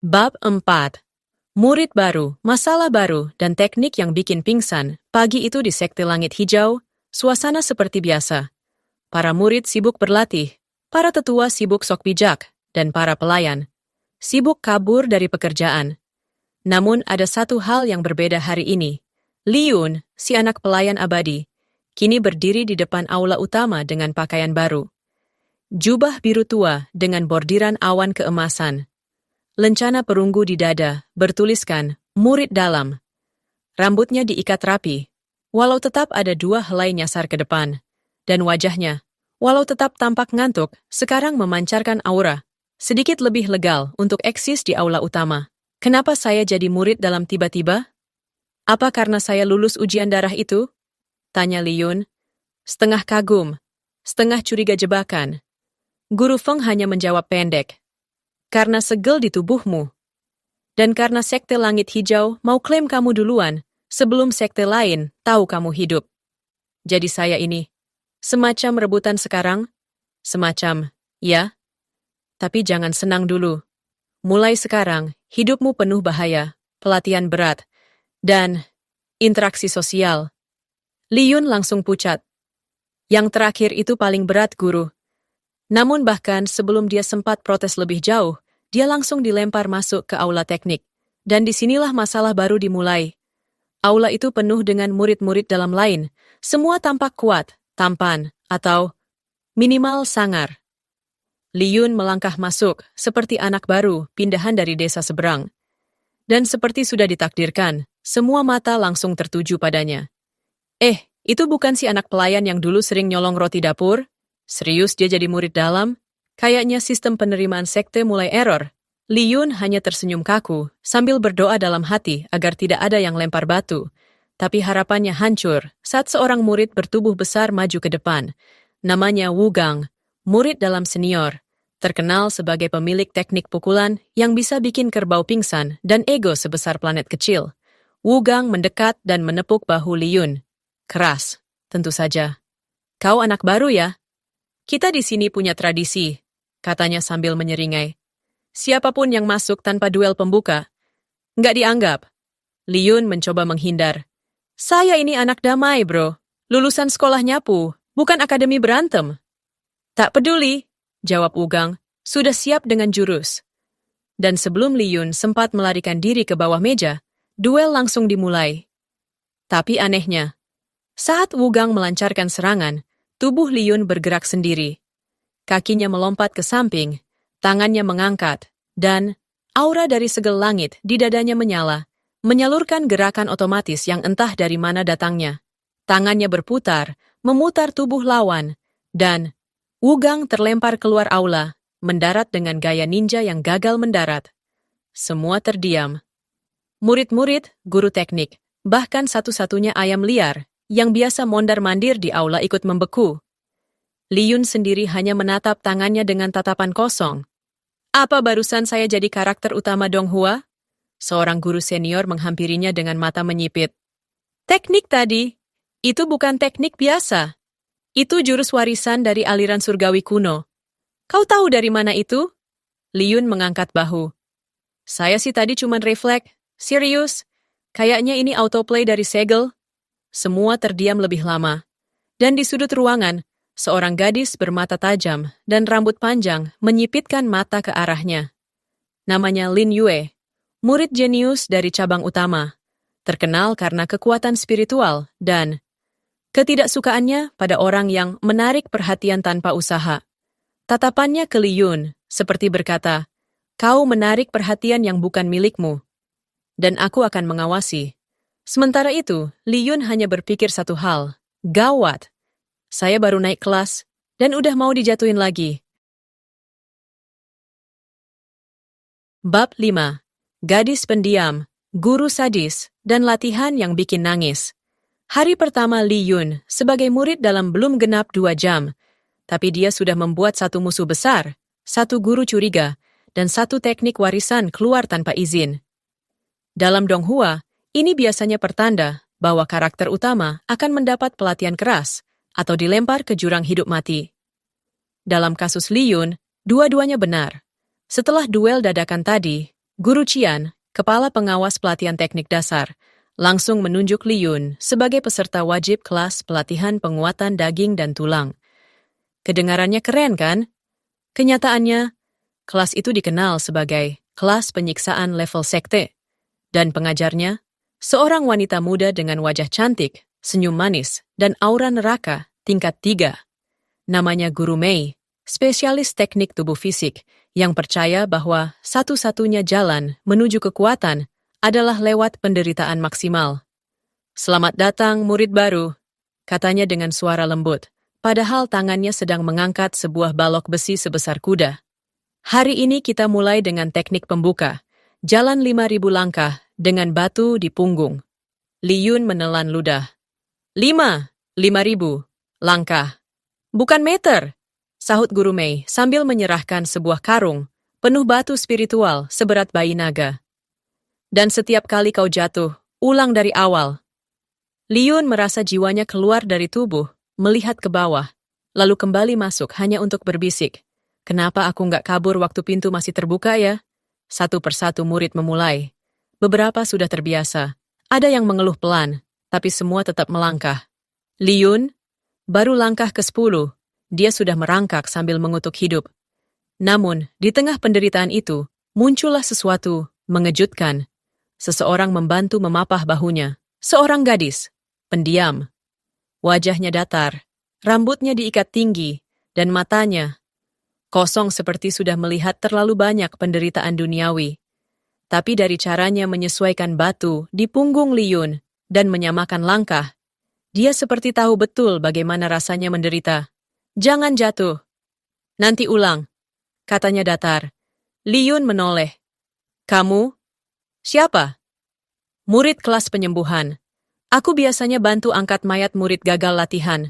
Bab 4. Murid baru, masalah baru, dan teknik yang bikin pingsan. Pagi itu di Sekte Langit Hijau, suasana seperti biasa. Para murid sibuk berlatih, para tetua sibuk sok bijak, dan para pelayan sibuk kabur dari pekerjaan. Namun ada satu hal yang berbeda hari ini. Liun, si anak pelayan abadi, kini berdiri di depan aula utama dengan pakaian baru. Jubah biru tua dengan bordiran awan keemasan. Lencana perunggu di dada, bertuliskan, murid dalam. Rambutnya diikat rapi, walau tetap ada dua helai nyasar ke depan. Dan wajahnya, walau tetap tampak ngantuk, sekarang memancarkan aura. Sedikit lebih legal untuk eksis di aula utama. Kenapa saya jadi murid dalam tiba-tiba? Apa karena saya lulus ujian darah itu? Tanya Liun, setengah kagum, setengah curiga jebakan. Guru Feng hanya menjawab pendek. Karena segel di tubuhmu. Dan karena Sekte Langit Hijau mau klaim kamu duluan, sebelum sekte lain tahu kamu hidup. Jadi saya ini, semacam rebutan sekarang? Semacam, ya. Tapi jangan senang dulu. Mulai sekarang, hidupmu penuh bahaya, pelatihan berat, dan interaksi sosial. Liun langsung pucat. Yang terakhir itu paling berat, guru. Namun bahkan sebelum dia sempat protes lebih jauh, dia langsung dilempar masuk ke aula teknik. Dan disinilah masalah baru dimulai. Aula itu penuh dengan murid-murid dalam lain. Semua tampak kuat, tampan, atau minimal sangar. Liun melangkah masuk, seperti anak baru, pindahan dari desa seberang. Dan seperti sudah ditakdirkan, semua mata langsung tertuju padanya. Itu bukan si anak pelayan yang dulu sering nyolong roti dapur? Serius dia jadi murid dalam? Kayaknya sistem penerimaan sekte mulai error. Liun hanya tersenyum kaku, sambil berdoa dalam hati agar tidak ada yang lempar batu. Tapi harapannya hancur saat seorang murid bertubuh besar maju ke depan. Namanya Wu Gang, murid dalam senior. Terkenal sebagai pemilik teknik pukulan yang bisa bikin kerbau pingsan dan ego sebesar planet kecil. Wu Gang mendekat dan menepuk bahu Liun. Keras, tentu saja. Kau anak baru ya? Kita di sini punya tradisi, katanya sambil menyeringai. Siapapun yang masuk tanpa duel pembuka, nggak dianggap. Liun mencoba menghindar. Saya ini anak damai, bro. Lulusan sekolah nyapu, bukan akademi berantem. Tak peduli, jawab Ugang, sudah siap dengan jurus. Dan sebelum Liun sempat melarikan diri ke bawah meja, duel langsung dimulai. Tapi anehnya, saat Ugang melancarkan serangan, tubuh Liun bergerak sendiri. Kakinya melompat ke samping, tangannya mengangkat, dan aura dari segel langit di dadanya menyala, menyalurkan gerakan otomatis yang entah dari mana datangnya. Tangannya berputar, memutar tubuh lawan, dan Ugang terlempar keluar aula, mendarat dengan gaya ninja yang gagal mendarat. Semua terdiam. Murid-murid, guru teknik, bahkan satu-satunya ayam liar, yang biasa mondar-mandir di aula ikut membeku. Liun sendiri hanya menatap tangannya dengan tatapan kosong. Apa barusan saya jadi karakter utama Donghua? Seorang guru senior menghampirinya dengan mata menyipit. Teknik tadi, itu bukan teknik biasa. Itu jurus warisan dari aliran surgawi kuno. Kau tahu dari mana itu? Liun mengangkat bahu. Saya sih tadi cuman refleks. Serius, kayaknya ini autoplay dari segel. Semua terdiam lebih lama. Dan di sudut ruangan, seorang gadis bermata tajam dan rambut panjang menyipitkan mata ke arahnya. Namanya Lin Yue, murid jenius dari cabang utama, terkenal karena kekuatan spiritual dan ketidaksukaannya pada orang yang menarik perhatian tanpa usaha. Tatapannya ke Liun, seperti berkata, kau menarik perhatian yang bukan milikmu, dan aku akan mengawasi. Sementara itu, Liun hanya berpikir satu hal, gawat. Saya baru naik kelas, dan udah mau dijatuhin lagi. Bab 5. Gadis pendiam, guru sadis, dan latihan yang bikin nangis. Hari pertama Liun sebagai murid dalam belum genap 2 jam, tapi dia sudah membuat satu musuh besar, satu guru curiga, dan satu teknik warisan keluar tanpa izin. Dalam Donghua, ini biasanya pertanda bahwa karakter utama akan mendapat pelatihan keras atau dilempar ke jurang hidup mati. Dalam kasus Liun, dua-duanya benar. Setelah duel dadakan tadi, Guru Qian, kepala pengawas pelatihan teknik dasar, langsung menunjuk Li Yun sebagai peserta wajib kelas pelatihan penguatan daging dan tulang. Kedengarannya keren kan? Kenyataannya, kelas itu dikenal sebagai kelas penyiksaan level sekte. Dan pengajarnya, seorang wanita muda dengan wajah cantik, senyum manis, dan aura neraka tingkat 3. Namanya Guru Mei, spesialis teknik tubuh fisik, yang percaya bahwa satu-satunya jalan menuju kekuatan adalah lewat penderitaan maksimal. "Selamat datang, murid baru," katanya dengan suara lembut, padahal tangannya sedang mengangkat sebuah balok besi sebesar kuda. "Hari ini kita mulai dengan teknik pembuka, jalan 5.000 langkah dengan batu di punggung." Li Yun menelan ludah. 5.000 langkah. "Bukan meter," sahut Guru Mei sambil menyerahkan sebuah karung penuh batu spiritual seberat bayi naga. "Dan setiap kali kau jatuh, ulang dari awal." Li Yun merasa jiwanya keluar dari tubuh, melihat ke bawah, lalu kembali masuk hanya untuk berbisik. "Kenapa aku nggak kabur waktu pintu masih terbuka ya?" Satu persatu murid memulai. Beberapa sudah terbiasa. Ada yang mengeluh pelan, tapi semua tetap melangkah. Li Yun, baru langkah ke-10, dia sudah merangkak sambil mengutuk hidup. Namun, di tengah penderitaan itu, muncullah sesuatu mengejutkan. Seseorang membantu memapah bahunya. Seorang gadis, pendiam. Wajahnya datar, rambutnya diikat tinggi, dan matanya kosong seperti sudah melihat terlalu banyak penderitaan duniawi. Tapi dari caranya menyesuaikan batu di punggung Li Yun dan menyamakan langkah, dia seperti tahu betul bagaimana rasanya menderita. "Jangan jatuh. Nanti ulang," katanya datar. Li Yun menoleh. "Kamu? Siapa?" "Murid kelas penyembuhan. Aku biasanya bantu angkat mayat murid gagal latihan.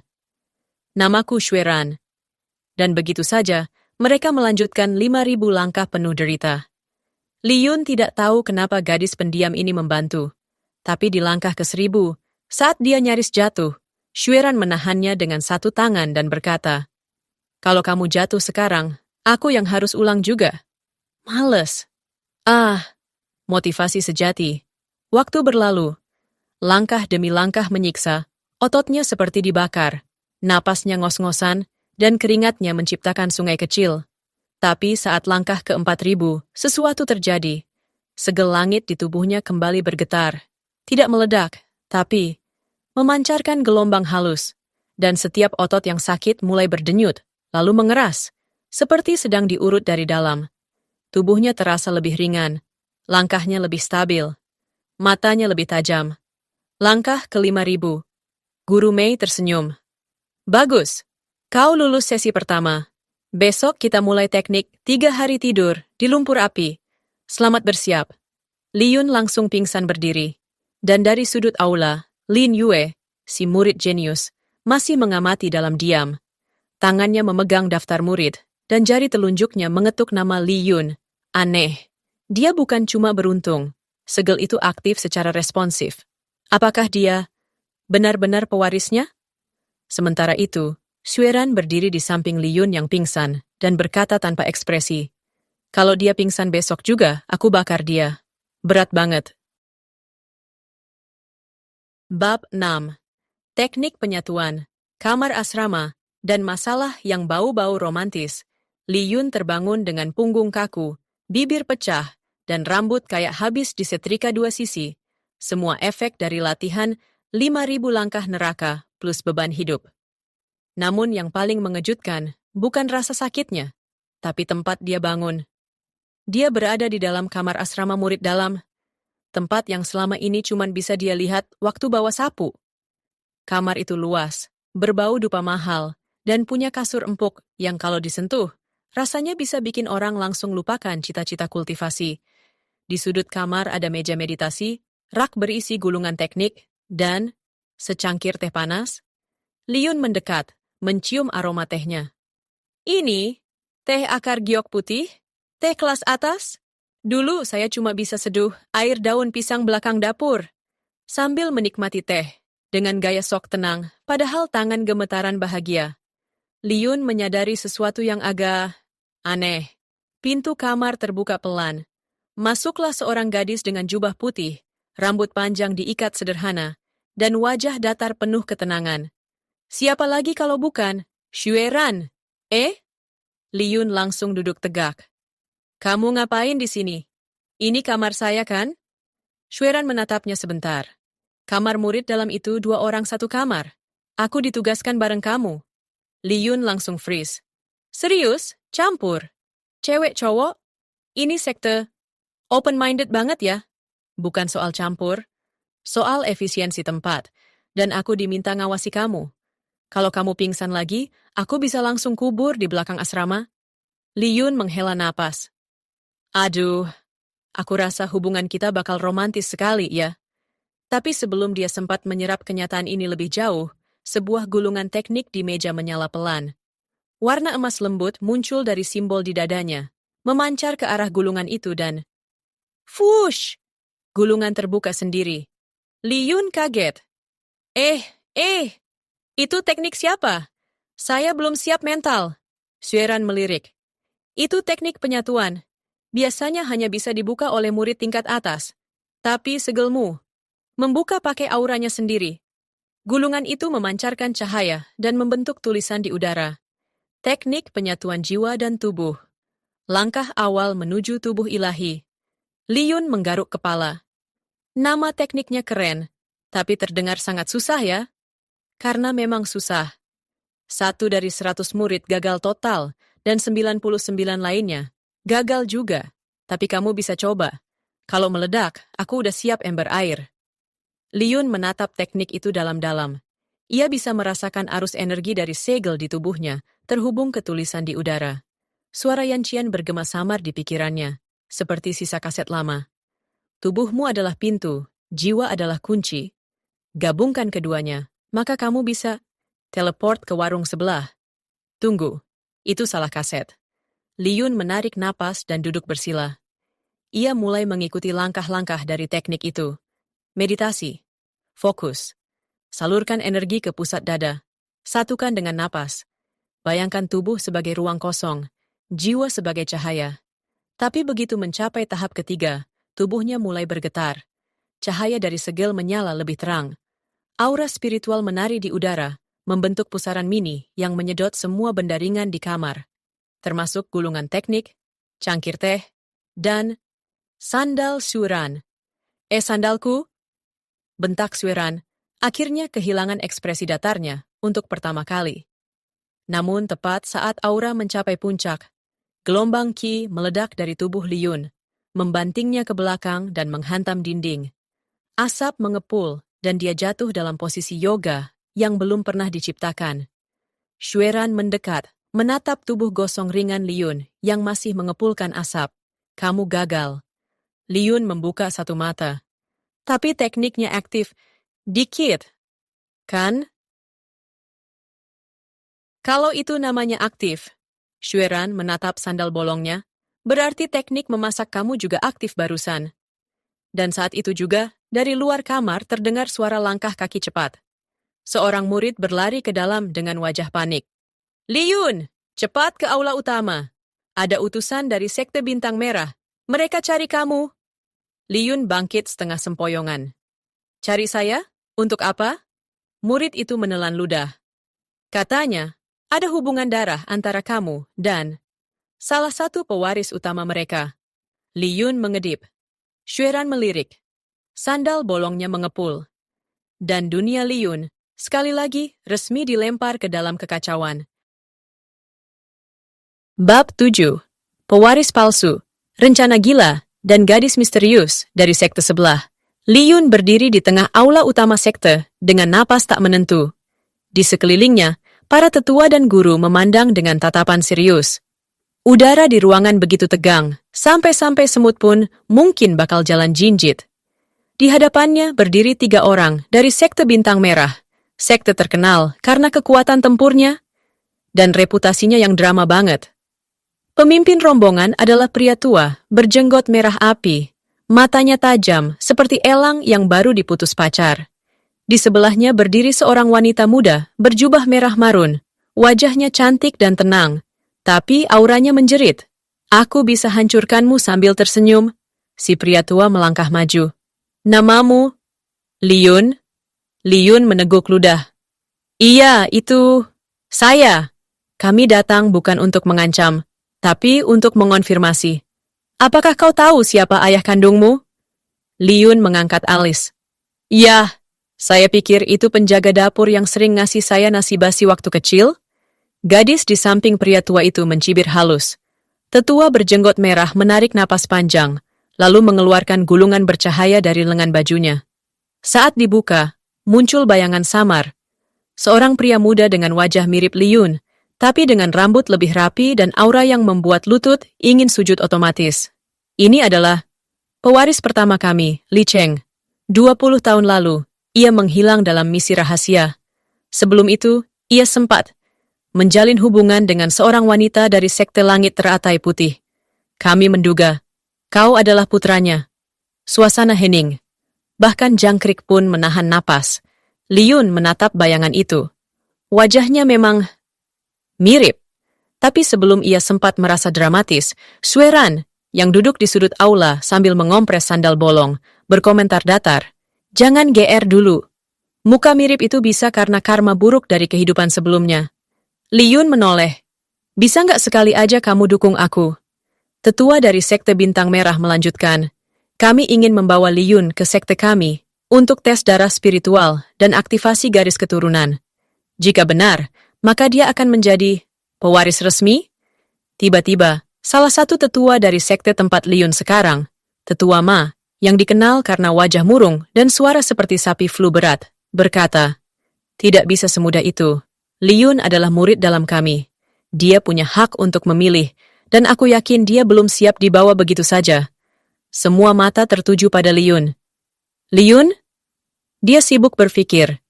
Namaku Xueran." Dan begitu saja, mereka melanjutkan 5.000 langkah penuh derita. Li Yun tidak tahu kenapa gadis pendiam ini membantu. Tapi di langkah ke-1000, saat dia nyaris jatuh, Xueran menahannya dengan satu tangan dan berkata, "Kalau kamu jatuh sekarang, aku yang harus ulang juga." Males. Motivasi sejati. Waktu berlalu. Langkah demi langkah menyiksa, ototnya seperti dibakar, napasnya ngos-ngosan, dan keringatnya menciptakan sungai kecil. Tapi saat langkah ke-4.000, sesuatu terjadi. Segel langit di tubuhnya kembali bergetar. Tidak meledak, tapi memancarkan gelombang halus. Dan setiap otot yang sakit mulai berdenyut, lalu mengeras, seperti sedang diurut dari dalam. Tubuhnya terasa lebih ringan, langkahnya lebih stabil, matanya lebih tajam. Langkah ke-5.000. Guru Mei tersenyum. "Bagus, kau lulus sesi pertama. Besok kita mulai teknik 3 hari tidur di lumpur api. Selamat bersiap." Li Yun langsung pingsan berdiri. Dan dari sudut aula, Lin Yue, si murid jenius, masih mengamati dalam diam. Tangannya memegang daftar murid, dan jari telunjuknya mengetuk nama Li Yun. Aneh. Dia bukan cuma beruntung. Segel itu aktif secara responsif. Apakah dia benar-benar pewarisnya? Sementara itu, Xueran berdiri di samping Li Yun yang pingsan dan berkata tanpa ekspresi, "Kalau dia pingsan besok juga, aku bakar dia. Berat banget." Bab 6. Teknik penyatuan, kamar asrama, dan masalah yang bau-bau romantis. Li Yun terbangun dengan punggung kaku, bibir pecah, dan rambut kayak habis disetrika 2 sisi. Semua efek dari latihan 5.000 langkah neraka plus beban hidup. Namun yang paling mengejutkan bukan rasa sakitnya, tapi tempat dia bangun. Dia berada di dalam kamar asrama murid dalam, tempat yang selama ini cuma bisa dia lihat waktu bawa sapu. Kamar itu luas, berbau dupa mahal, dan punya kasur empuk yang kalau disentuh, rasanya bisa bikin orang langsung lupakan cita-cita kultivasi. Di sudut kamar ada meja meditasi, rak berisi gulungan teknik, dan secangkir teh panas. Li Yun mendekat, mencium aroma tehnya. "Ini, teh akar giok putih? Teh kelas atas? Dulu saya cuma bisa seduh air daun pisang belakang dapur." Sambil menikmati teh, dengan gaya sok tenang, padahal tangan gemetaran bahagia. Li Yun menyadari sesuatu yang agak aneh. Pintu kamar terbuka pelan. Masuklah seorang gadis dengan jubah putih, rambut panjang diikat sederhana, dan wajah datar penuh ketenangan. Siapa lagi kalau bukan Xueran? Li Yun langsung duduk tegak. Kamu ngapain di sini? Ini kamar saya kan? Xueran menatapnya sebentar. Kamar murid dalam itu 2 orang satu kamar. Aku ditugaskan bareng kamu. Li Yun langsung freeze. Serius? Campur? Cewek cowok? Ini sekte. Open-minded banget ya. Bukan soal campur, soal efisiensi tempat. Dan aku diminta ngawasi kamu. Kalau kamu pingsan lagi, aku bisa langsung kubur di belakang asrama. Li Yun menghela napas. Aduh, aku rasa hubungan kita bakal romantis sekali ya. Tapi sebelum dia sempat menyerap kenyataan ini lebih jauh, sebuah gulungan teknik di meja menyala pelan. Warna emas lembut muncul dari simbol di dadanya, memancar ke arah gulungan itu dan fush! Gulungan terbuka sendiri. Li Yun kaget. Itu teknik siapa? Saya belum siap mental. Xueran melirik. Itu teknik penyatuan. Biasanya hanya bisa dibuka oleh murid tingkat atas. Tapi segelmu. Membuka pakai auranya sendiri. Gulungan itu memancarkan cahaya dan membentuk tulisan di udara. Teknik penyatuan jiwa dan tubuh. Langkah awal menuju tubuh ilahi. Li Yun menggaruk kepala. Nama tekniknya keren, tapi terdengar sangat susah ya. Karena memang susah. 1 dari 100 murid gagal total, dan 99 lainnya gagal juga. Tapi kamu bisa coba. Kalau meledak, aku udah siap ember air. Li Yun menatap teknik itu dalam-dalam. Ia bisa merasakan arus energi dari segel di tubuhnya, terhubung ke tulisan di udara. Suara Yanqian bergema samar di pikirannya, seperti sisa kaset lama. Tubuhmu adalah pintu, jiwa adalah kunci. Gabungkan keduanya, maka kamu bisa teleport ke warung sebelah. Tunggu, itu salah kaset. Li Yun menarik napas dan duduk bersila. Ia mulai mengikuti langkah-langkah dari teknik itu. Meditasi. Fokus. Salurkan energi ke pusat dada. Satukan dengan napas. Bayangkan tubuh sebagai ruang kosong, jiwa sebagai cahaya. Tapi begitu mencapai tahap ketiga, tubuhnya mulai bergetar. Cahaya dari segel menyala lebih terang. Aura spiritual menari di udara, membentuk pusaran mini yang menyedot semua benda ringan di kamar. Termasuk gulungan teknik, cangkir teh, dan sandal Xueran. Sandalku? Bentak Xueran, akhirnya kehilangan ekspresi datarnya untuk pertama kali. Namun tepat saat aura mencapai puncak, gelombang Qi meledak dari tubuh Li Yun, membantingnya ke belakang dan menghantam dinding. Asap mengepul dan dia jatuh dalam posisi yoga yang belum pernah diciptakan. Xueran mendekat, menatap tubuh gosong ringan Li Yun yang masih mengepulkan asap. Kamu gagal. Li Yun membuka satu mata. Tapi tekniknya aktif. Dikit. Kan? Kalau itu namanya aktif, Xueran menatap sandal bolongnya, berarti teknik memasak kamu juga aktif barusan. Dan saat itu juga, dari luar kamar terdengar suara langkah kaki cepat. Seorang murid berlari ke dalam dengan wajah panik. Li Yun, cepat ke aula utama. Ada utusan dari Sekte Bintang Merah. Mereka cari kamu. Li Yun bangkit setengah sempoyongan. Cari saya? Untuk apa? Murid itu menelan ludah. Katanya, ada hubungan darah antara kamu dan salah satu pewaris utama mereka. Li Yun mengedip. Xueran melirik. Sandal bolongnya mengepul. Dan dunia Li Yun, sekali lagi, resmi dilempar ke dalam kekacauan. Bab 7. Pewaris palsu, rencana gila, dan gadis misterius dari sekte sebelah. Li Yun berdiri di tengah aula utama sekte dengan napas tak menentu. Di sekelilingnya, para tetua dan guru memandang dengan tatapan serius. Udara di ruangan begitu tegang, sampai-sampai semut pun mungkin bakal jalan jinjit. Di hadapannya berdiri 3 orang dari Sekte Bintang Merah, sekte terkenal karena kekuatan tempurnya dan reputasinya yang drama banget. Pemimpin rombongan adalah pria tua, berjenggot merah api, matanya tajam seperti elang yang baru diputus pacar. Di sebelahnya berdiri seorang wanita muda, berjubah merah marun, wajahnya cantik dan tenang, tapi auranya menjerit. Aku bisa hancurkanmu sambil tersenyum. Si pria tua melangkah maju. Namamu? Liyun? Liyun meneguk ludah. Iya, itu... saya. Kami datang bukan untuk mengancam, tapi untuk mengonfirmasi. Apakah kau tahu siapa ayah kandungmu? Liyun mengangkat alis. Ya, saya pikir itu penjaga dapur yang sering ngasih saya nasi basi waktu kecil. Gadis di samping pria tua itu mencibir halus. Tetua berjenggot merah menarik napas panjang, lalu mengeluarkan gulungan bercahaya dari lengan bajunya. Saat dibuka, muncul bayangan samar. Seorang pria muda dengan wajah mirip Liyun, tapi dengan rambut lebih rapi dan aura yang membuat lutut ingin sujud otomatis. Ini adalah pewaris pertama kami, Li Cheng. 20 tahun lalu, ia menghilang dalam misi rahasia. Sebelum itu, ia sempat menjalin hubungan dengan seorang wanita dari sekte langit teratai putih. Kami menduga, kau adalah putranya. Suasana hening. Bahkan jangkrik pun menahan napas. Liyun menatap bayangan itu. Wajahnya memang mirip. Tapi sebelum ia sempat merasa dramatis, Sueran, yang duduk di sudut aula sambil mengompres sandal bolong, berkomentar datar. Jangan GR dulu. Muka mirip itu bisa karena karma buruk dari kehidupan sebelumnya. Liyun menoleh. Bisa nggak sekali aja kamu dukung aku? Tetua dari Sekte Bintang Merah melanjutkan. Kami ingin membawa Liyun ke sekte kami untuk tes darah spiritual dan aktivasi garis keturunan. Jika benar, maka dia akan menjadi pewaris resmi? Tiba-tiba, salah satu tetua dari sekte tempat Liyun sekarang, Tetua Ma, yang dikenal karena wajah murung dan suara seperti sapi flu berat, berkata, tidak bisa semudah itu. Liyun adalah murid dalam kami. Dia punya hak untuk memilih, dan aku yakin dia belum siap dibawa begitu saja. Semua mata tertuju pada Liyun. Liyun? Dia sibuk berpikir.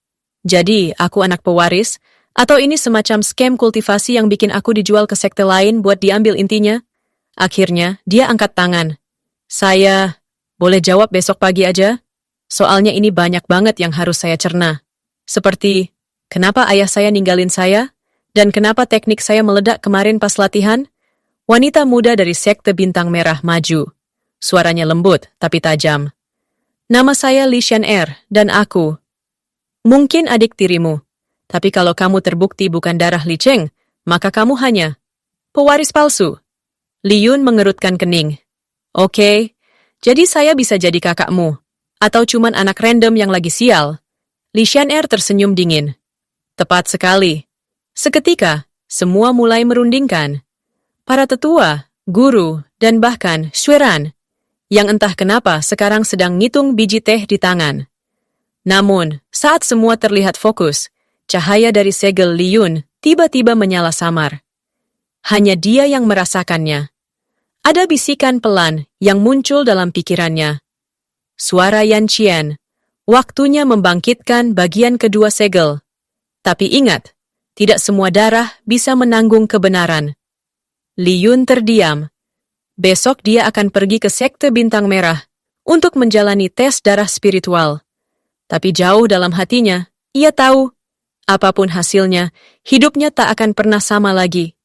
Jadi, aku anak pewaris? Atau ini semacam scam kultivasi yang bikin aku dijual ke sekte lain buat diambil intinya? Akhirnya, dia angkat tangan. Saya boleh jawab besok pagi aja? Soalnya ini banyak banget yang harus saya cerna. Seperti, kenapa ayah saya ninggalin saya? Dan kenapa teknik saya meledak kemarin pas latihan? Wanita muda dari Sekte Bintang Merah maju. Suaranya lembut, tapi tajam. Nama saya Li Xian'er, dan aku. Mungkin adik tirimu. Tapi kalau kamu terbukti bukan darah Li Cheng, maka kamu hanya pewaris palsu. Liyun mengerutkan kening. Oke, jadi saya bisa jadi kakakmu. Atau cuman anak random yang lagi sial. Li Xian'er tersenyum dingin. Tepat sekali. Seketika, semua mulai merundingkan. Para tetua, guru, dan bahkan Sueran, yang entah kenapa sekarang sedang ngitung biji teh di tangan. Namun, saat semua terlihat fokus, cahaya dari segel Liyun tiba-tiba menyala samar. Hanya dia yang merasakannya. Ada bisikan pelan yang muncul dalam pikirannya. Suara Yan Qian, waktunya membangkitkan bagian kedua segel. Tapi ingat, tidak semua darah bisa menanggung kebenaran. Liyun terdiam. Besok dia akan pergi ke Sekte Bintang Merah untuk menjalani tes darah spiritual. Tapi jauh dalam hatinya, ia tahu, apapun hasilnya, hidupnya tak akan pernah sama lagi.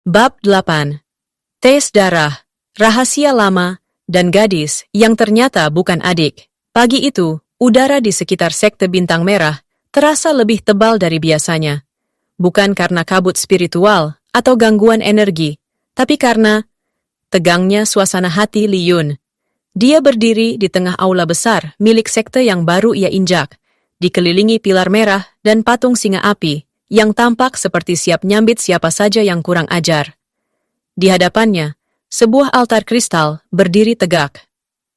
Bab 8. Tes darah, rahasia lama, dan gadis yang ternyata bukan adik. Pagi itu, udara di sekitar Sekte Bintang Merah terasa lebih tebal dari biasanya. Bukan karena kabut spiritual atau gangguan energi, tapi karena tegangnya suasana hati Liyun. Dia berdiri di tengah aula besar milik sekte yang baru ia injak, dikelilingi pilar merah dan patung singa api yang tampak seperti siap nyambit siapa saja yang kurang ajar. Di hadapannya, sebuah altar kristal berdiri tegak.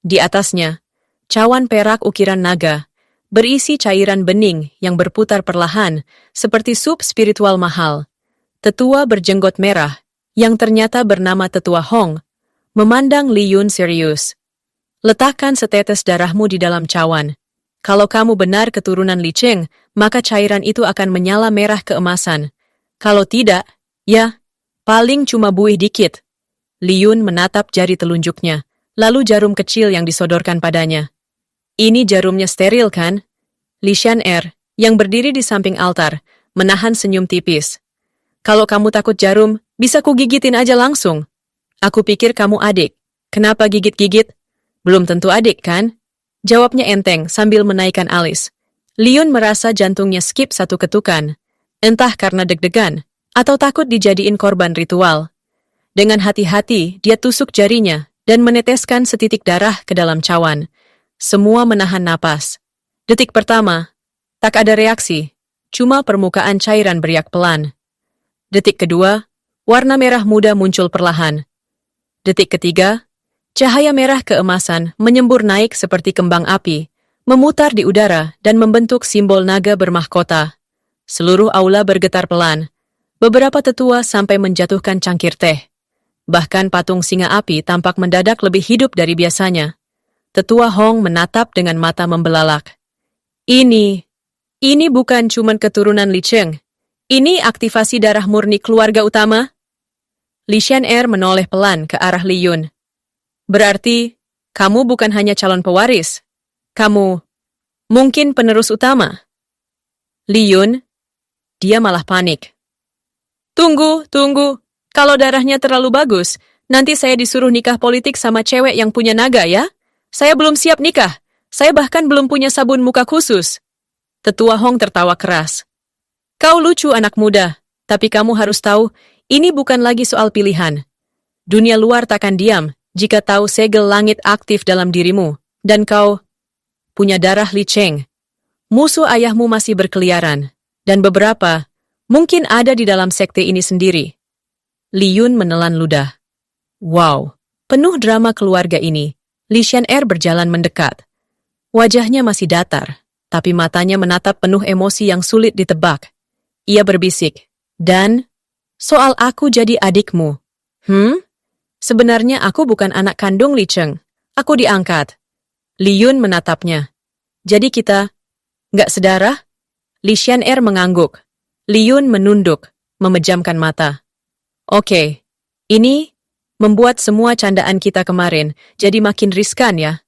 Di atasnya, cawan perak ukiran naga, berisi cairan bening yang berputar perlahan seperti sup spiritual mahal. Tetua berjenggot merah, yang ternyata bernama Tetua Hong, memandang Liyun serius. Letakkan setetes darahmu di dalam cawan. Kalau kamu benar keturunan Li Cheng, maka cairan itu akan menyala merah keemasan. Kalau tidak, ya, paling cuma buih dikit. Liyun menatap jari telunjuknya, lalu jarum kecil yang disodorkan padanya. Ini jarumnya steril kan? Li Xian'er, yang berdiri di samping altar, menahan senyum tipis. Kalau kamu takut jarum, bisa kugigitin aja langsung. Aku pikir kamu adik. Kenapa gigit-gigit? Belum tentu adik, kan? Jawabnya enteng sambil menaikkan alis. Liyun merasa jantungnya skip satu ketukan. Entah karena deg-degan, atau takut dijadiin korban ritual. Dengan hati-hati, dia tusuk jarinya dan meneteskan setitik darah ke dalam cawan. Semua menahan napas. Detik pertama, tak ada reaksi, cuma permukaan cairan beriak pelan. Detik kedua, warna merah muda muncul perlahan. Detik ketiga, cahaya merah keemasan menyembur naik seperti kembang api, memutar di udara dan membentuk simbol naga bermahkota. Seluruh aula bergetar pelan. Beberapa tetua sampai menjatuhkan cangkir teh. Bahkan patung singa api tampak mendadak lebih hidup dari biasanya. Tetua Hong menatap dengan mata membelalak. Ini bukan cuman keturunan Li Cheng. Ini aktivasi darah murni keluarga utama. Li Xian'er menoleh pelan ke arah Li Yun. Berarti, kamu bukan hanya calon pewaris. Kamu mungkin penerus utama. Li Yun, dia malah panik. Tunggu. Kalau darahnya terlalu bagus, nanti saya disuruh nikah politik sama cewek yang punya naga ya? Saya belum siap nikah. Saya bahkan belum punya sabun muka khusus. Tetua Hong tertawa keras. Kau lucu anak muda, tapi kamu harus tahu, ini bukan lagi soal pilihan. Dunia luar takkan diam jika tahu segel langit aktif dalam dirimu, dan kau punya darah Li Cheng. Musuh ayahmu masih berkeliaran, dan beberapa mungkin ada di dalam sekte ini sendiri. Li Yun menelan ludah. Wow, penuh drama keluarga ini. Li Xian'er berjalan mendekat. Wajahnya masih datar, tapi matanya menatap penuh emosi yang sulit ditebak. Ia berbisik, dan, soal aku jadi adikmu. Sebenarnya aku bukan anak kandung Li Cheng. Aku diangkat. Li Yun menatapnya. Jadi kita nggak sedarah? Li Xian'er mengangguk. Li Yun menunduk, memejamkan mata. Oke, ini membuat semua candaan kita kemarin jadi makin riskan ya.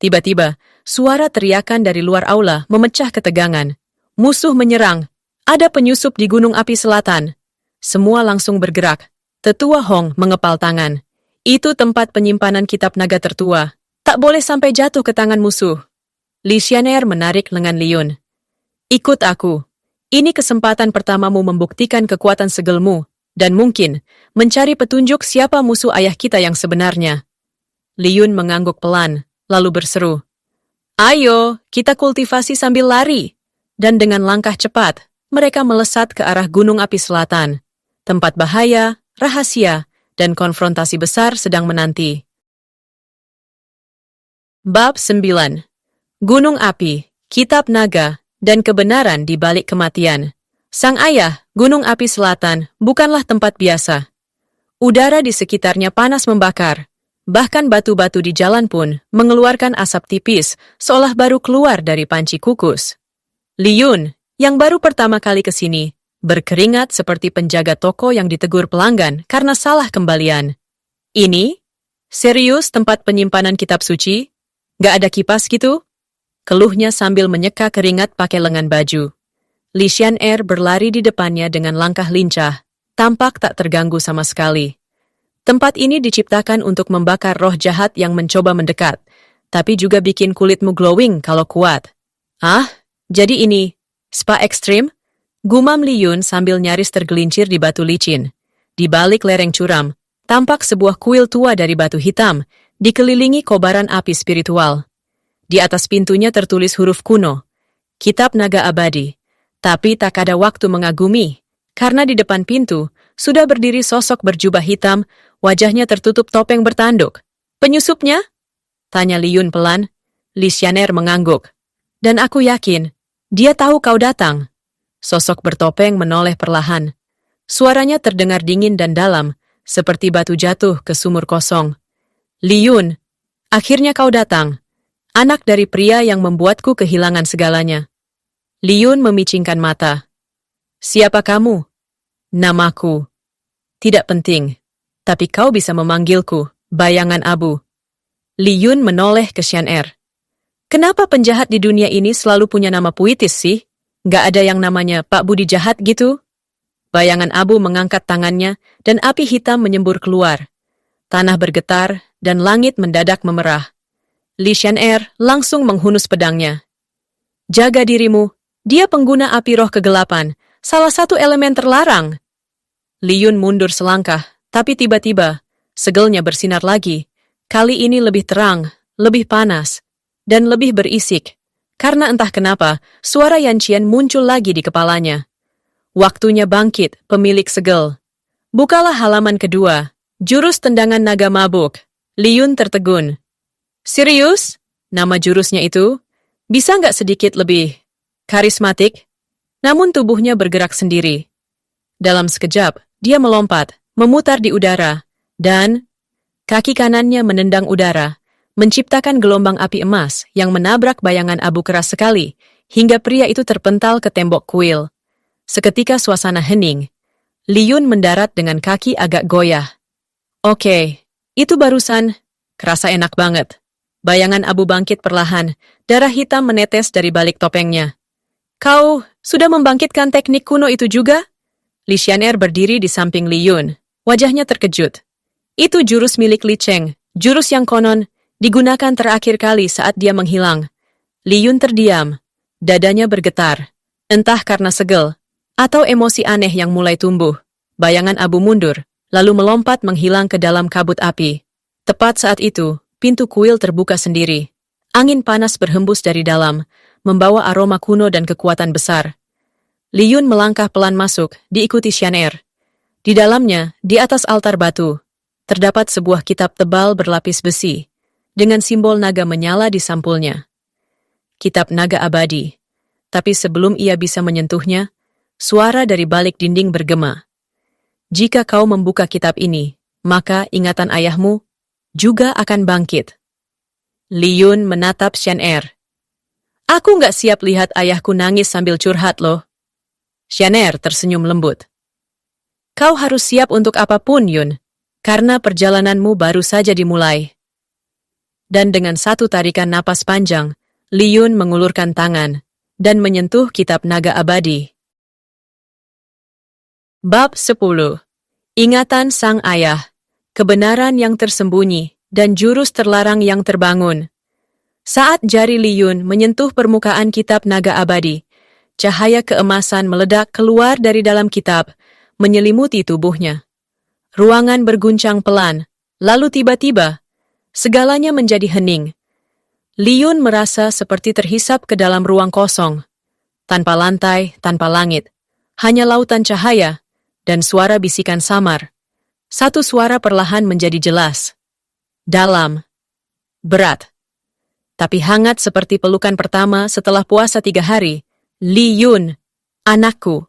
Tiba-tiba, suara teriakan dari luar aula memecah ketegangan. Musuh menyerang. Ada penyusup di Gunung Api Selatan. Semua langsung bergerak. Tetua Hong mengepal tangan. Itu tempat penyimpanan kitab naga tertua. Tak boleh sampai jatuh ke tangan musuh. Li Xian'er menarik lengan Li Yun. Ikut aku. Ini kesempatan pertamamu membuktikan kekuatan segelmu, dan mungkin mencari petunjuk siapa musuh ayah kita yang sebenarnya. Li Yun mengangguk pelan, lalu berseru. Ayo, kita kultivasi sambil lari. Dan dengan langkah cepat, mereka melesat ke arah Gunung Api Selatan. Tempat bahaya, rahasia, dan konfrontasi besar sedang menanti. Bab 9. Gunung Api, Kitab Naga, dan Kebenaran di Balik Kematian. Sang ayah, Gunung Api Selatan, bukanlah tempat biasa. Udara di sekitarnya panas membakar. Bahkan batu-batu di jalan pun mengeluarkan asap tipis, seolah baru keluar dari panci kukus. Li Yun, yang baru pertama kali ke sini, berkeringat seperti penjaga toko yang ditegur pelanggan karena salah kembalian. Ini? Serius tempat penyimpanan kitab suci? Gak ada kipas gitu? Keluhnya sambil menyeka keringat pakai lengan baju. Li Xian'er berlari di depannya dengan langkah lincah, tampak tak terganggu sama sekali. Tempat ini diciptakan untuk membakar roh jahat yang mencoba mendekat, tapi juga bikin kulitmu glowing kalau kuat. Ah, jadi ini, spa ekstrim? Gumam Li Yun sambil nyaris tergelincir di batu licin. Di balik lereng curam, tampak sebuah kuil tua dari batu hitam, dikelilingi kobaran api spiritual. Di atas pintunya tertulis huruf kuno, Kitab Naga Abadi. Tapi tak ada waktu mengagumi, karena di depan pintu sudah berdiri sosok berjubah hitam, wajahnya tertutup topeng bertanduk. Penyusupnya? Tanya Li Yun pelan. Li Xian'er mengangguk. Dan aku yakin, dia tahu kau datang. Sosok bertopeng menoleh perlahan. Suaranya terdengar dingin dan dalam, seperti batu jatuh ke sumur kosong. Li Yun, akhirnya kau datang. Anak dari pria yang membuatku kehilangan segalanya. Li Yun memicingkan mata. Siapa kamu? Namaku. Tidak penting, tapi kau bisa memanggilku, bayangan abu. Li Yun menoleh ke Xian'er. Kenapa penjahat di dunia ini selalu punya nama puitis sih? Gak ada yang namanya Pak Budi Jahat gitu? Bayangan abu mengangkat tangannya dan api hitam menyembur keluar. Tanah bergetar dan langit mendadak memerah. Li Xian'er langsung menghunus pedangnya. Jaga dirimu, dia pengguna api roh kegelapan, salah satu elemen terlarang. Li Yun mundur selangkah, tapi tiba-tiba, segelnya bersinar lagi. Kali ini lebih terang, lebih panas, dan lebih berisik. Karena entah kenapa, suara Yan Qian muncul lagi di kepalanya. Waktunya bangkit, pemilik segel. Bukalah halaman kedua. Jurus tendangan naga mabuk. Li Yun tertegun. Serius? Nama jurusnya itu? Bisa nggak sedikit lebih karismatik? Namun tubuhnya bergerak sendiri. Dalam sekejap, dia melompat, memutar di udara, dan kaki kanannya menendang udara, menciptakan gelombang api emas yang menabrak bayangan abu keras sekali, hingga pria itu terpental ke tembok kuil. Seketika suasana hening. Li Yun mendarat dengan kaki agak goyah. Oke, itu barusan. Kerasa enak banget. Bayangan abu bangkit perlahan, darah hitam menetes dari balik topengnya. Kau sudah membangkitkan teknik kuno itu juga? Li Xian'er berdiri di samping Li Yun. Wajahnya terkejut. Itu jurus milik Li Cheng, jurus yang konon digunakan terakhir kali saat dia menghilang. Li Yun terdiam. Dadanya bergetar. Entah karena segel, atau emosi aneh yang mulai tumbuh. Bayangan abu mundur, lalu melompat menghilang ke dalam kabut api. Tepat saat itu, pintu kuil terbuka sendiri. Angin panas berhembus dari dalam, membawa aroma kuno dan kekuatan besar. Li Yun melangkah pelan masuk, diikuti Xian'er. Di dalamnya, di atas altar batu, terdapat sebuah kitab tebal berlapis besi, dengan simbol naga menyala di sampulnya. Kitab naga abadi. Tapi sebelum ia bisa menyentuhnya, suara dari balik dinding bergema. Jika kau membuka kitab ini, maka ingatan ayahmu juga akan bangkit. Li Yun menatap Xian'er. Aku nggak siap lihat ayahku nangis sambil curhat loh. Xian'er tersenyum lembut. Kau harus siap untuk apapun, Yun, karena perjalananmu baru saja dimulai. Dan dengan satu tarikan napas panjang, Li Yun mengulurkan tangan dan menyentuh kitab naga abadi. Bab 10. Ingatan Sang Ayah, kebenaran yang tersembunyi, dan jurus terlarang yang terbangun. Saat jari Li Yun menyentuh permukaan kitab naga abadi, cahaya keemasan meledak keluar dari dalam kitab, menyelimuti tubuhnya. Ruangan berguncang pelan, lalu tiba-tiba, segalanya menjadi hening. Li Yun merasa seperti terhisap ke dalam ruang kosong. Tanpa lantai, tanpa langit. Hanya lautan cahaya, dan suara bisikan samar. Satu suara perlahan menjadi jelas. Dalam. Berat. Tapi hangat seperti pelukan pertama setelah puasa 3 hari. Li Yun, anakku.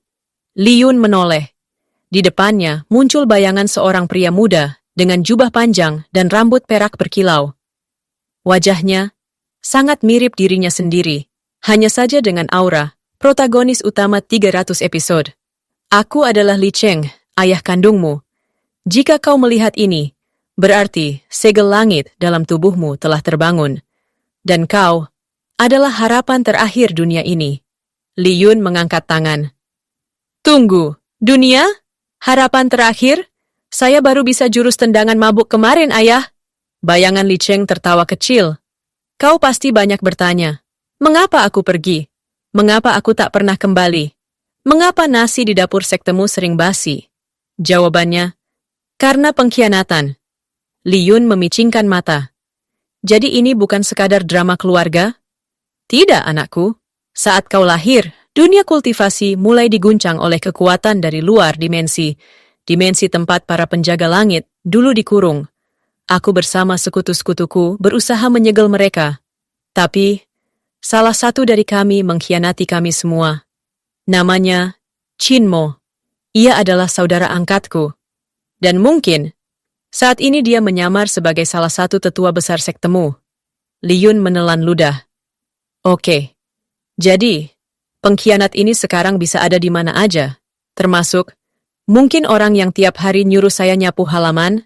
Li Yun menoleh. Di depannya muncul bayangan seorang pria muda dengan jubah panjang dan rambut perak berkilau. Wajahnya sangat mirip dirinya sendiri, hanya saja dengan aura, protagonis utama 300 episode. Aku adalah Li Cheng, ayah kandungmu. Jika kau melihat ini, berarti segel langit dalam tubuhmu telah terbangun. Dan kau adalah harapan terakhir dunia ini. Li Yun mengangkat tangan. Tunggu, dunia? Harapan terakhir? Saya baru bisa jurus tendangan mabuk kemarin, ayah. Bayangan Li Cheng tertawa kecil. Kau pasti banyak bertanya, mengapa aku pergi? Mengapa aku tak pernah kembali? Mengapa nasi di dapur sektemu sering basi? Jawabannya, karena pengkhianatan. Li Yun memicingkan mata. Jadi ini bukan sekadar drama keluarga? Tidak, anakku. Saat kau lahir, dunia kultivasi mulai diguncang oleh kekuatan dari luar dimensi. Dimensi tempat para penjaga langit dulu dikurung. Aku bersama sekutu-sekutuku berusaha menyegel mereka. Tapi, salah satu dari kami mengkhianati kami semua. Namanya Qin Mo. Ia adalah saudara angkatku. Dan mungkin, saat ini dia menyamar sebagai salah satu tetua besar sektemu. Li Yun menelan ludah. Oke. Jadi, pengkhianat ini sekarang bisa ada di mana aja. Termasuk, mungkin orang yang tiap hari nyuruh saya nyapu halaman?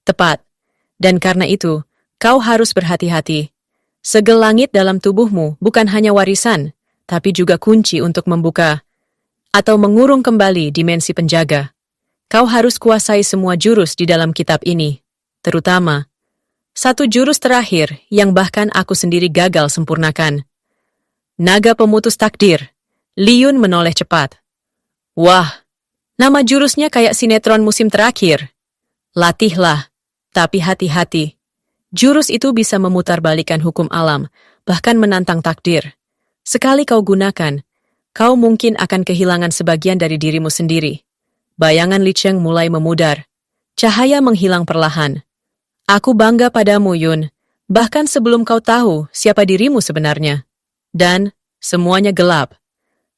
Tepat. Dan karena itu, kau harus berhati-hati. Segel langit dalam tubuhmu bukan hanya warisan, tapi juga kunci untuk membuka atau mengurung kembali dimensi penjaga. Kau harus kuasai semua jurus di dalam kitab ini, terutama Satu jurus terakhir yang bahkan aku sendiri gagal sempurnakan. Naga pemutus takdir. Liyun menoleh cepat. Wah, nama jurusnya kayak sinetron musim terakhir. Latihlah, tapi hati-hati. Jurus itu bisa memutarbalikkan hukum alam, bahkan menantang takdir. Sekali kau gunakan, kau mungkin akan kehilangan sebagian dari dirimu sendiri. Bayangan Li Cheng mulai memudar. Cahaya menghilang perlahan. Aku bangga padamu, Yun, bahkan sebelum kau tahu siapa dirimu sebenarnya. Dan semuanya gelap.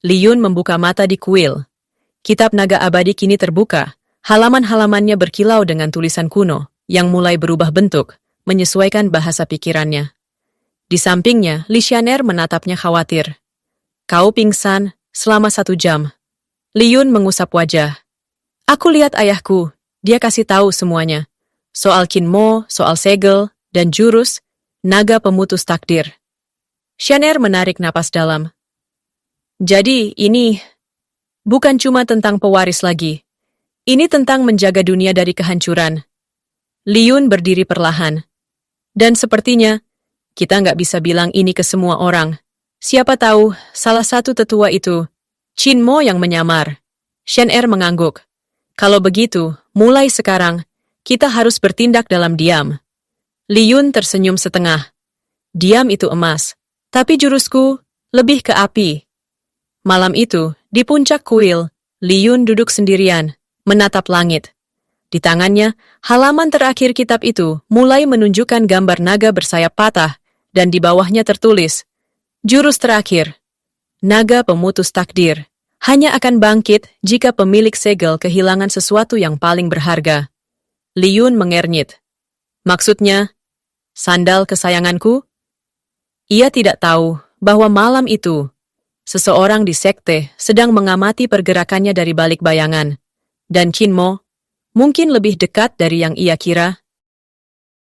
Li Yun membuka mata di kuil. Kitab naga abadi kini terbuka. Halaman-halamannya berkilau dengan tulisan kuno yang mulai berubah bentuk, menyesuaikan bahasa pikirannya. Di sampingnya, Li Xianer menatapnya khawatir. Kau pingsan selama 1 jam. Li Yun mengusap wajah. Aku lihat ayahku, dia kasih tahu semuanya. Soal Qinmo, soal segel, dan jurus, naga pemutus takdir. Xianer menarik napas dalam. Jadi, ini bukan cuma tentang pewaris lagi. Ini tentang menjaga dunia dari kehancuran. Li Yun berdiri perlahan. Dan sepertinya, kita nggak bisa bilang ini ke semua orang. Siapa tahu, salah satu tetua itu, Qinmo yang menyamar. Xianer mengangguk. Kalau begitu, mulai sekarang, kita harus bertindak dalam diam. Li Yun tersenyum setengah. Diam itu emas, tapi jurusku lebih ke api. Malam itu, di puncak kuil, Li Yun duduk sendirian, menatap langit. Di tangannya, halaman terakhir kitab itu mulai menunjukkan gambar naga bersayap patah, dan di bawahnya tertulis, jurus terakhir, naga pemutus takdir, hanya akan bangkit jika pemilik segel kehilangan sesuatu yang paling berharga. Li Yun mengernyit. Maksudnya, sandal kesayanganku? Ia tidak tahu bahwa malam itu, seseorang di sekte sedang mengamati pergerakannya dari balik bayangan. Dan Qinmo mungkin lebih dekat dari yang ia kira.